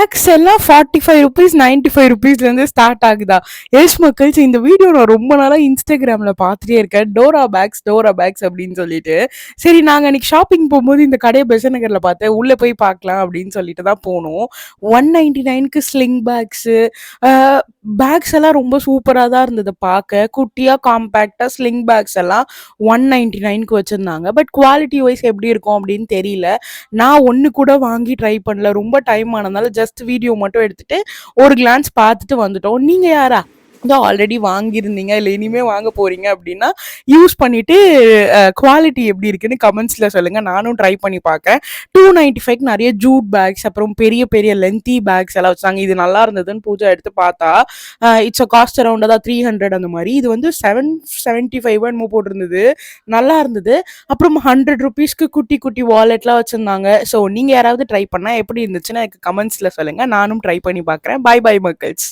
Packs எல்லாம் 45 rupees 95 ருபீஸ்லேருந்து start ஆகுதா? S மக்கள்ஸ், இந்த வீடியோ நான் ரொம்ப நாளாக இன்ஸ்டாகிராமில் பார்த்துட்டே இருக்கேன். டோரா பேக்ஸ் அப்படின்னு சொல்லிட்டு. சரி, நாங்கள் அன்னைக்கு ஷாப்பிங் போகும்போது இந்த கடையை பெசன் நகரில் பார்த்தேன். உள்ளே போய் பார்க்கலாம் அப்படின்னு சொல்லிட்டு தான் போனோம். 199க்கு ஸ்லிங் பேக்ஸு, பேக்ஸ் எல்லாம் ரொம்ப சூப்பராக தான் இருந்தது பார்க்க. குட்டியாக காம்பேக்டாக ஸ்லிங் பேக்ஸ் எல்லாம் 199க்கு வச்சுருந்தாங்க. பட் குவாலிட்டி வைஸ் எப்படி இருக்கும் அப்படின்னு தெரியல. நான் ஒன்று கூட வாங்கி ட்ரை பண்ணல. ரொம்ப டைம் ஆனதுனால ஜஸ்ட் வீடியோ மட்டும் எடுத்துட்டு ஒரு கிளான்ஸ் பார்த்துட்டு வந்துட்டோம். நீங்கள் யாரா தான் ஆல்ரெடி வாங்கியிருந்தீங்க இல்லை இனிமேல் வாங்க போறீங்க அப்படின்னா யூஸ் பண்ணிட்டு குவாலிட்டி எப்படி இருக்குன்னு கமெண்ட்ஸில் சொல்லுங்கள். நானும் ட்ரை பண்ணி பார்க்கேன். 295க்கு நிறைய ஜூட் பேக்ஸ், அப்புறம் பெரிய பெரிய லென்த்தி பேக்ஸ் எல்லாம் வச்சாங்க. இது நல்லா இருந்ததுன்னு பூஜா எடுத்து பார்த்தா இட்ஸ் அ காஸ்ட் அரௌண்ட் தான் 300 அந்த மாதிரி. இது வந்து 775 என்னமோ போட்டிருந்தது. நல்லா இருந்தது. அப்புறம் 100 ருபீஸ்க்கு குட்டி குட்டி வாலெட்லாம் வச்சுருந்தாங்க. ஸோ நீங்கள் யாராவது ட்ரை பண்ணால் எப்படி இருந்துச்சுன்னா எனக்கு கமெண்ட்ஸில் சொல்லுங்கள். நானும் ட்ரை பண்ணி பார்க்குறேன். Bye bye மக்கள்ஸ்.